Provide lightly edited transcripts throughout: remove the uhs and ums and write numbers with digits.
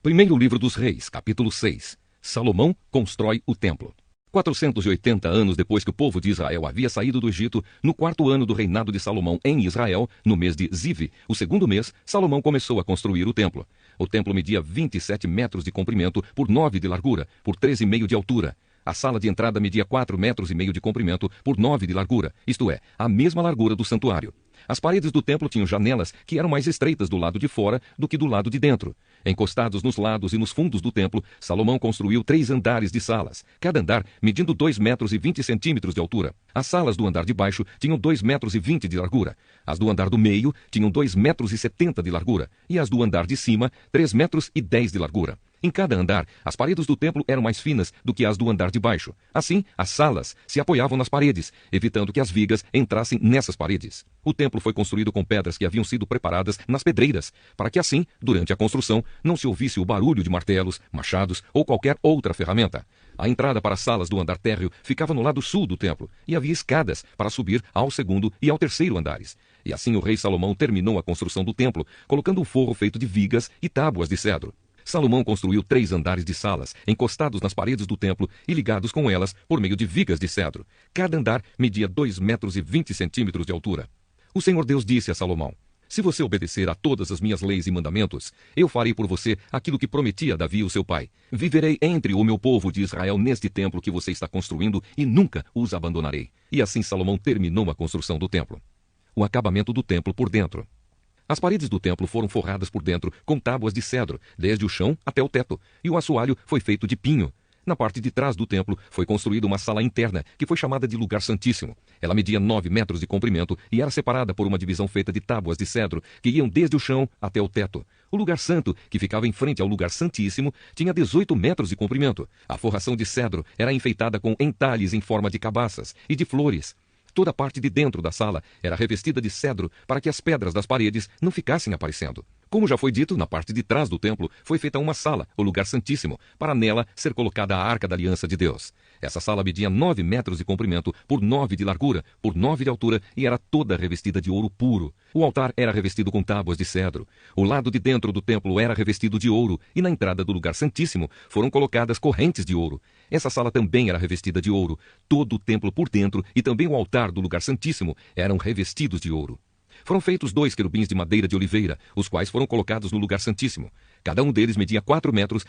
Primeiro livro dos Reis, capítulo 6. Salomão constrói o templo. 480 anos depois que o povo de Israel havia saído do Egito, no quarto ano do reinado de Salomão em Israel, no mês de Ziv, o segundo mês, Salomão começou a construir o templo. O templo media 27 metros de comprimento por 9 de largura, por 13,5 de altura. A sala de entrada media 4,5 metros de comprimento por 9 de largura, isto é, a mesma largura do santuário. As paredes do templo tinham janelas que eram mais estreitas do lado de fora do que do lado de dentro. Encostados nos lados e nos fundos do templo, Salomão construiu 3 andares de salas, cada andar medindo 2,20 metros de altura. As salas do andar de baixo tinham 2,20 metros de largura. As do andar do meio tinham 2,70 metros de largura. E as do andar de cima, 3,10 metros de largura. Em cada andar, as paredes do templo eram mais finas do que as do andar de baixo. Assim, as salas se apoiavam nas paredes, evitando que as vigas entrassem nessas paredes. O templo foi construído com pedras que haviam sido preparadas nas pedreiras, para que assim, durante a construção, não se ouvisse o barulho de martelos, machados ou qualquer outra ferramenta. A entrada para as salas do andar térreo ficava no lado sul do templo, e havia escadas para subir ao segundo e ao terceiro andares. E assim o rei Salomão terminou a construção do templo, colocando um forro feito de vigas e tábuas de cedro. Salomão construiu 3 andares de salas, encostados nas paredes do templo e ligados com elas por meio de vigas de cedro. Cada andar media 2,20 metros de altura. O Senhor Deus disse a Salomão: se você obedecer a todas as minhas leis e mandamentos, eu farei por você aquilo que prometi a Davi, o seu pai. Viverei entre o meu povo de Israel neste templo que você está construindo e nunca os abandonarei. E assim Salomão terminou a construção do templo. O acabamento do templo por dentro. As paredes do templo foram forradas por dentro com tábuas de cedro, desde o chão até o teto, e o assoalho foi feito de pinho. Na parte de trás do templo foi construída uma sala interna, que foi chamada de Lugar Santíssimo. Ela media 9 metros de comprimento e era separada por uma divisão feita de tábuas de cedro, que iam desde o chão até o teto. O lugar santo, que ficava em frente ao Lugar Santíssimo, tinha 18 metros de comprimento. A forração de cedro era enfeitada com entalhes em forma de cabaças e de flores. Toda a parte de dentro da sala era revestida de cedro para que as pedras das paredes não ficassem aparecendo. Como já foi dito, na parte de trás do templo foi feita uma sala, o Lugar Santíssimo, para nela ser colocada a Arca da Aliança de Deus. Essa sala media 9 metros de comprimento por 9 de largura, por 9 de altura e era toda revestida de ouro puro. O altar era revestido com tábuas de cedro. O lado de dentro do templo era revestido de ouro e na entrada do Lugar Santíssimo foram colocadas correntes de ouro. Essa sala também era revestida de ouro. Todo o templo por dentro e também o altar do Lugar Santíssimo eram revestidos de ouro. Foram feitos 2 querubins de madeira de oliveira, os quais foram colocados no Lugar Santíssimo. Cada um deles media 4,40 metros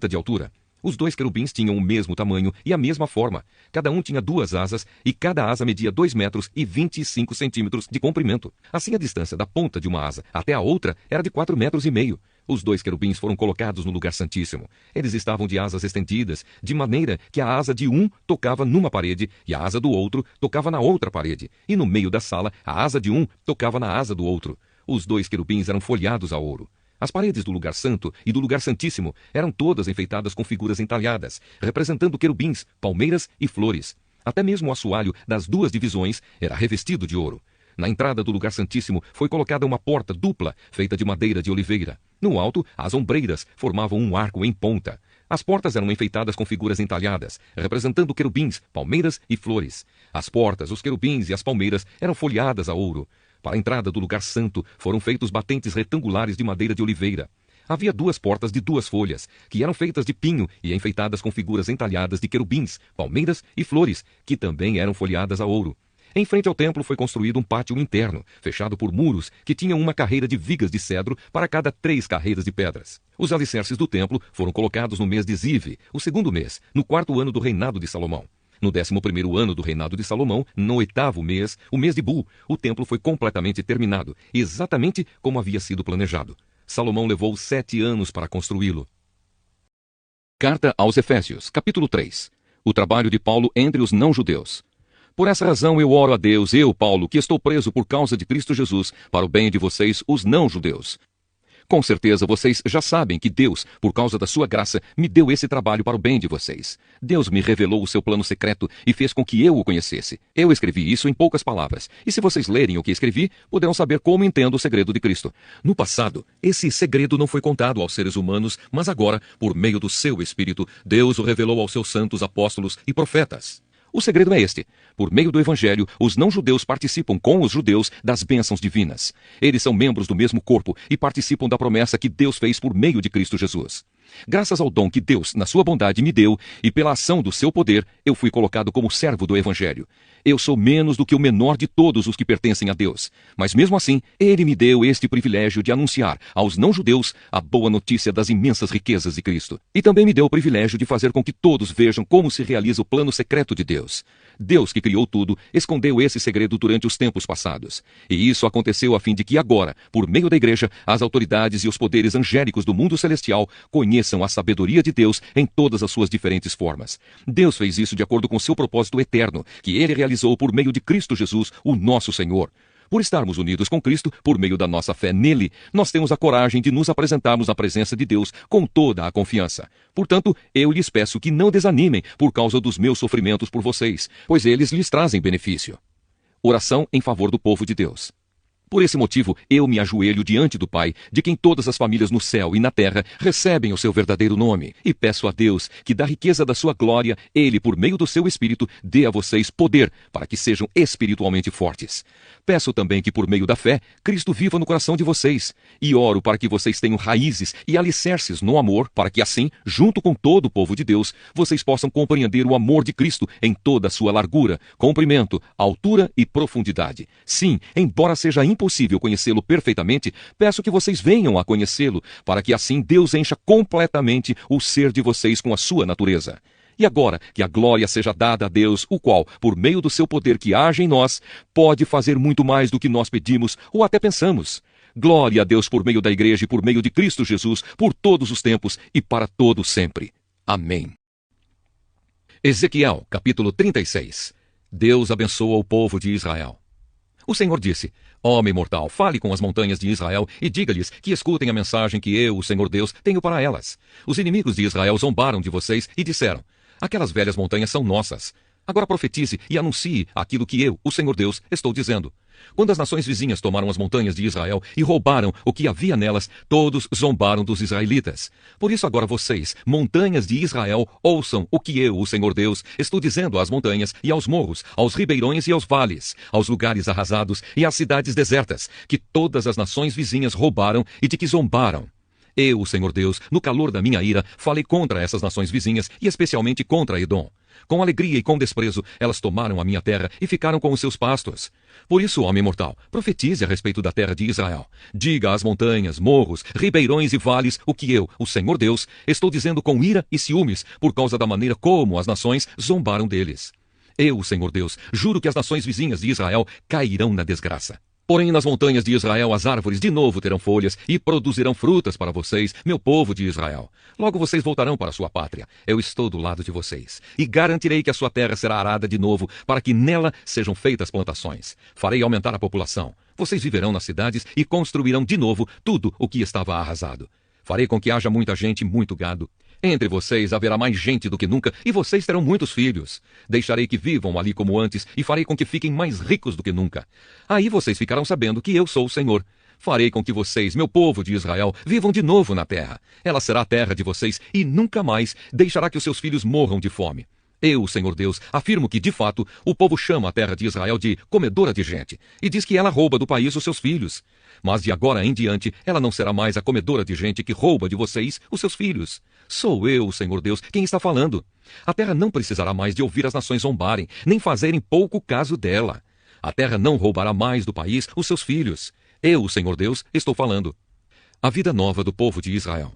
de altura. Os 2 querubins tinham o mesmo tamanho e a mesma forma. Cada um tinha 2 asas e cada asa media 2,25 metros de comprimento. Assim, a distância da ponta de uma asa até a outra era de 4,5 metros. Os 2 querubins foram colocados no Lugar Santíssimo. Eles estavam de asas estendidas, de maneira que a asa de um tocava numa parede e a asa do outro tocava na outra parede. E no meio da sala, a asa de um tocava na asa do outro. Os 2 querubins eram folhados a ouro. As paredes do Lugar Santo e do Lugar Santíssimo eram todas enfeitadas com figuras entalhadas, representando querubins, palmeiras e flores. Até mesmo o assoalho das 2 divisões era revestido de ouro. Na entrada do Lugar Santíssimo foi colocada uma porta dupla, feita de madeira de oliveira. No alto, as ombreiras formavam um arco em ponta. As portas eram enfeitadas com figuras entalhadas, representando querubins, palmeiras e flores. As portas, os querubins e as palmeiras eram folhadas a ouro. Para a entrada do Lugar Santo foram feitos batentes retangulares de madeira de oliveira. Havia 2 portas de 2 folhas, que eram feitas de pinho e enfeitadas com figuras entalhadas de querubins, palmeiras e flores, que também eram folhadas a ouro. Em frente ao templo foi construído um pátio interno, fechado por muros, que tinham uma carreira de vigas de cedro para cada 3 carreiras de pedras. Os alicerces do templo foram colocados no mês de Ziv, o segundo mês, no 4º ano do reinado de Salomão. No 11º ano do reinado de Salomão, no 8º mês, o mês de Bul, o templo foi completamente terminado, exatamente como havia sido planejado. Salomão levou 7 anos para construí-lo. Carta aos Efésios, capítulo 3. O trabalho de Paulo entre os não-judeus. Por essa razão eu oro a Deus, eu, Paulo, que estou preso por causa de Cristo Jesus, para o bem de vocês, os não-judeus. Com certeza vocês já sabem que Deus, por causa da sua graça, me deu esse trabalho para o bem de vocês. Deus me revelou o seu plano secreto e fez com que eu o conhecesse. Eu escrevi isso em poucas palavras, e se vocês lerem o que escrevi, poderão saber como entendo o segredo de Cristo. No passado, esse segredo não foi contado aos seres humanos, mas agora, por meio do seu Espírito, Deus o revelou aos seus santos apóstolos e profetas. O segredo é este. Por meio do Evangelho, os não-judeus participam com os judeus das bênçãos divinas. Eles são membros do mesmo corpo e participam da promessa que Deus fez por meio de Cristo Jesus. Graças ao dom que Deus, na sua bondade, me deu, e pela ação do seu poder, eu fui colocado como servo do Evangelho. Eu sou menos do que o menor de todos os que pertencem a Deus. Mas mesmo assim, ele me deu este privilégio de anunciar aos não-judeus a boa notícia das imensas riquezas de Cristo. E também me deu o privilégio de fazer com que todos vejam como se realiza o plano secreto de Deus. Deus, que criou tudo, escondeu esse segredo durante os tempos passados. E isso aconteceu a fim de que agora, por meio da igreja, as autoridades e os poderes angélicos do mundo celestial conheçam a sabedoria de Deus em todas as suas diferentes formas. Deus fez isso de acordo com seu propósito eterno, que ele realizou por meio de Cristo Jesus, o nosso Senhor. Por estarmos unidos com Cristo, por meio da nossa fé nele, nós temos a coragem de nos apresentarmos na presença de Deus com toda a confiança. Portanto, eu lhes peço que não desanimem por causa dos meus sofrimentos por vocês, pois eles lhes trazem benefício. Oração em favor do povo de Deus. Por esse motivo, eu me ajoelho diante do Pai, de quem todas as famílias no céu e na terra recebem o seu verdadeiro nome, e peço a Deus que, da riqueza da sua glória, ele, por meio do seu Espírito, dê a vocês poder para que sejam espiritualmente fortes. Peço também que, por meio da fé, Cristo viva no coração de vocês, e oro para que vocês tenham raízes e alicerces no amor, para que assim, junto com todo o povo de Deus, vocês possam compreender o amor de Cristo em toda a sua largura, comprimento, altura e profundidade. Sim, embora seja impossível conhecê-lo perfeitamente, peço que vocês venham a conhecê-lo, para que assim Deus encha completamente o ser de vocês com a sua natureza. E agora, que a glória seja dada a Deus, o qual, por meio do seu poder que age em nós, pode fazer muito mais do que nós pedimos ou até pensamos. Glória a Deus por meio da igreja e por meio de Cristo Jesus, por todos os tempos e para todo sempre. Amém. Ezequiel, capítulo 36. Deus abençoa o povo de Israel. O Senhor disse: Homem mortal, fale com as montanhas de Israel e diga-lhes que escutem a mensagem que eu, o Senhor Deus, tenho para elas. Os inimigos de Israel zombaram de vocês e disseram: Aquelas velhas montanhas são nossas. Agora profetize e anuncie aquilo que eu, o Senhor Deus, estou dizendo. Quando as nações vizinhas tomaram as montanhas de Israel e roubaram o que havia nelas, todos zombaram dos israelitas. Por isso agora vocês, montanhas de Israel, ouçam o que eu, o Senhor Deus, estou dizendo às montanhas e aos morros, aos ribeirões e aos vales, aos lugares arrasados e às cidades desertas, que todas as nações vizinhas roubaram e de que zombaram. Eu, o Senhor Deus, no calor da minha ira, falei contra essas nações vizinhas e especialmente contra Edom. Com alegria e com desprezo, elas tomaram a minha terra e ficaram com os seus pastos. Por isso, homem mortal, profetize a respeito da terra de Israel. Diga às montanhas, morros, ribeirões e vales o que eu, o Senhor Deus, estou dizendo com ira e ciúmes, por causa da maneira como as nações zombaram deles. Eu, o Senhor Deus, juro que as nações vizinhas de Israel cairão na desgraça. Porém, nas montanhas de Israel as árvores de novo terão folhas e produzirão frutas para vocês, meu povo de Israel. Logo vocês voltarão para sua pátria. Eu estou do lado de vocês. E garantirei que a sua terra será arada de novo, para que nela sejam feitas plantações. Farei aumentar a população. Vocês viverão nas cidades e construirão de novo tudo o que estava arrasado. Farei com que haja muita gente e muito gado. Entre vocês haverá mais gente do que nunca, e vocês terão muitos filhos. Deixarei que vivam ali como antes, e farei com que fiquem mais ricos do que nunca. Aí vocês ficarão sabendo que eu sou o Senhor. Farei com que vocês, meu povo de Israel, vivam de novo na terra. Ela será a terra de vocês, e nunca mais deixará que os seus filhos morram de fome. Eu, Senhor Deus, afirmo que, de fato, o povo chama a terra de Israel de comedora de gente, e diz que ela rouba do país os seus filhos. Mas de agora em diante, ela não será mais a comedora de gente que rouba de vocês os seus filhos. Sou eu, Senhor Deus, quem está falando. A terra não precisará mais de ouvir as nações zombarem, nem fazerem pouco caso dela. A terra não roubará mais do país os seus filhos. Eu, Senhor Deus, estou falando. A vida nova do povo de Israel.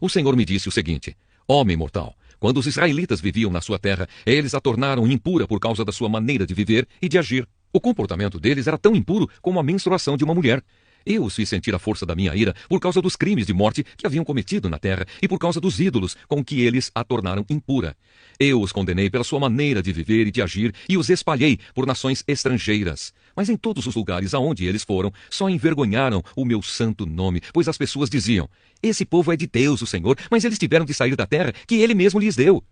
O Senhor me disse o seguinte: Homem mortal, quando os israelitas viviam na sua terra, eles a tornaram impura por causa da sua maneira de viver e de agir. O comportamento deles era tão impuro como a menstruação de uma mulher. Eu os fiz sentir a força da minha ira por causa dos crimes de morte que haviam cometido na terra e por causa dos ídolos com que eles a tornaram impura. Eu os condenei pela sua maneira de viver e de agir e os espalhei por nações estrangeiras. Mas em todos os lugares aonde eles foram, só envergonharam o meu santo nome, pois as pessoas diziam: Esse povo é de Deus, o Senhor, mas eles tiveram de sair da terra que ele mesmo lhes deu.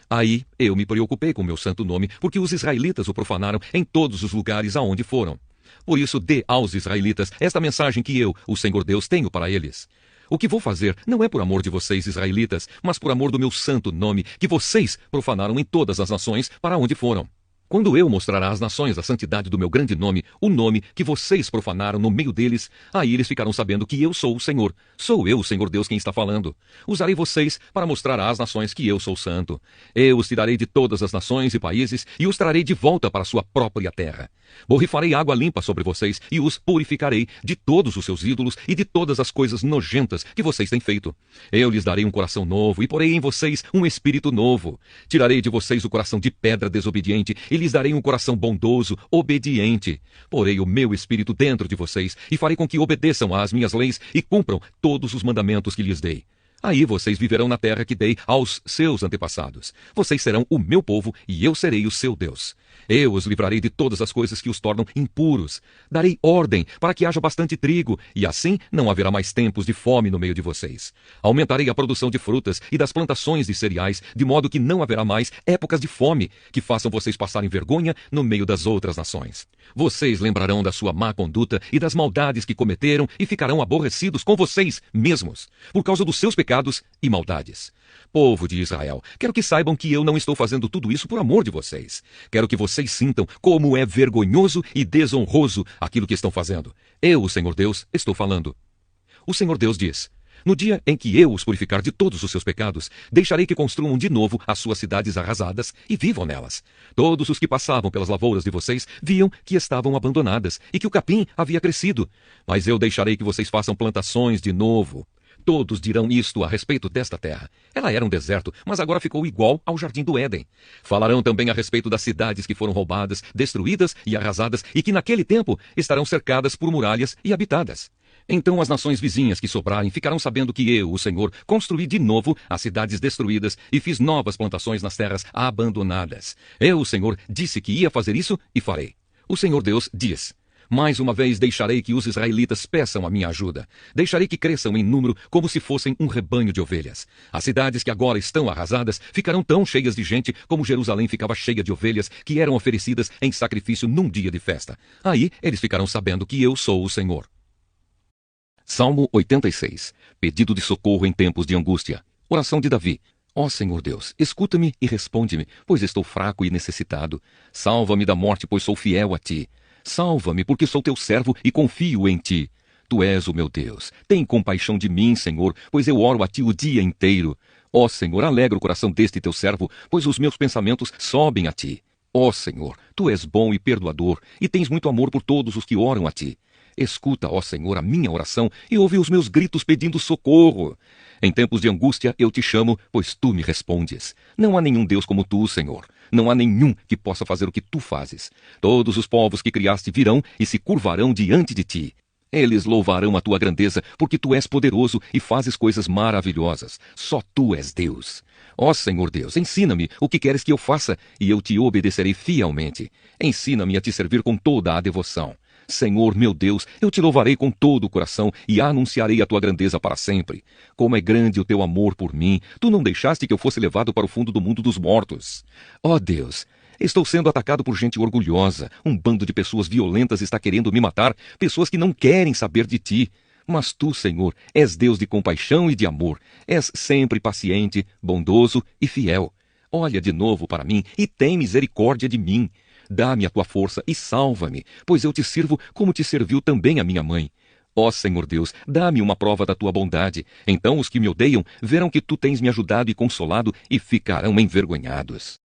Aí eu me preocupei com o meu santo nome, porque os israelitas o profanaram em todos os lugares aonde foram. Por isso, dê aos israelitas esta mensagem que eu, o Senhor Deus, tenho para eles. O que vou fazer não é por amor de vocês, israelitas, mas por amor do meu santo nome, que vocês profanaram em todas as nações para onde foram. Quando eu mostrar às nações a santidade do meu grande nome, o nome que vocês profanaram no meio deles, aí eles ficarão sabendo que eu sou o Senhor. Sou eu, o Senhor Deus, quem está falando. Usarei vocês para mostrar às nações que eu sou santo. Eu os tirarei de todas as nações e países e os trarei de volta para a sua própria terra. Borrifarei água limpa sobre vocês e os purificarei de todos os seus ídolos e de todas as coisas nojentas que vocês têm feito. Eu lhes darei um coração novo e porei em vocês um espírito novo. Tirarei de vocês o coração de pedra desobediente e lhes darei um coração bondoso, obediente. Porei o meu espírito dentro de vocês e farei com que obedeçam às minhas leis e cumpram todos os mandamentos que lhes dei. Aí vocês viverão na terra que dei aos seus antepassados. Vocês serão o meu povo e eu serei o seu Deus. Eu os livrarei de todas as coisas que os tornam impuros. Darei ordem para que haja bastante trigo, e assim não haverá mais tempos de fome no meio de vocês. Aumentarei a produção de frutas e das plantações de cereais, de modo que não haverá mais épocas de fome que façam vocês passarem vergonha no meio das outras nações. Vocês lembrarão da sua má conduta e das maldades que cometeram e ficarão aborrecidos com vocês mesmos, por causa dos seus pecados e maldades. Povo de Israel, quero que saibam que eu não estou fazendo tudo isso por amor de vocês. Quero que vocês sintam como é vergonhoso e desonroso aquilo que estão fazendo. Eu, o Senhor Deus, estou falando. O Senhor Deus diz: no dia em que eu os purificar de todos os seus pecados, deixarei que construam de novo as suas cidades arrasadas e vivam nelas. Todos os que passavam pelas lavouras de vocês viam que estavam abandonadas e que o capim havia crescido. Mas eu deixarei que vocês façam plantações de novo. Todos dirão isto a respeito desta terra. Ela era um deserto, mas agora ficou igual ao jardim do Éden. Falarão também a respeito das cidades que foram roubadas, destruídas e arrasadas, e que naquele tempo estarão cercadas por muralhas e habitadas. Então as nações vizinhas que sobrarem ficarão sabendo que eu, o Senhor, construí de novo as cidades destruídas e fiz novas plantações nas terras abandonadas. Eu, o Senhor, disse que ia fazer isso e farei. O Senhor Deus diz: mais uma vez deixarei que os israelitas peçam a minha ajuda. Deixarei que cresçam em número como se fossem um rebanho de ovelhas. As cidades que agora estão arrasadas ficarão tão cheias de gente como Jerusalém ficava cheia de ovelhas que eram oferecidas em sacrifício num dia de festa. Aí eles ficarão sabendo que eu sou o Senhor. Salmo 86. Pedido de socorro em tempos de angústia. Oração de Davi. Ó Senhor Deus, escuta-me e responde-me, pois estou fraco e necessitado. Salva-me da morte, pois sou fiel a ti. Salva-me, porque sou teu servo e confio em ti. Tu és o meu Deus. Tem compaixão de mim, Senhor, pois eu oro a ti o dia inteiro. Ó Senhor, alegra o coração deste teu servo, pois os meus pensamentos sobem a ti. Ó Senhor, tu és bom e perdoador, e tens muito amor por todos os que oram a ti. Escuta, ó Senhor, a minha oração e ouve os meus gritos pedindo socorro. Em tempos de angústia eu te chamo, pois tu me respondes. Não há nenhum Deus como tu, Senhor. Não há nenhum que possa fazer o que tu fazes. Todos os povos que criaste virão e se curvarão diante de ti. Eles louvarão a tua grandeza, porque tu és poderoso e fazes coisas maravilhosas. Só tu és Deus. Ó Senhor Deus, ensina-me o que queres que eu faça, e eu te obedecerei fielmente. Ensina-me a te servir com toda a devoção. Senhor, meu Deus, eu te louvarei com todo o coração e anunciarei a tua grandeza para sempre. Como é grande o teu amor por mim, tu não deixaste que eu fosse levado para o fundo do mundo dos mortos. Ó Deus, estou sendo atacado por gente orgulhosa. Um bando de pessoas violentas está querendo me matar, pessoas que não querem saber de ti. Mas tu, Senhor, és Deus de compaixão e de amor. És sempre paciente, bondoso e fiel. Olha de novo para mim e tem misericórdia de mim. Dá-me a tua força e salva-me, pois eu te sirvo como te serviu também a minha mãe. Ó Senhor Deus, dá-me uma prova da tua bondade. Então os que me odeiam verão que tu tens me ajudado e consolado e ficarão envergonhados.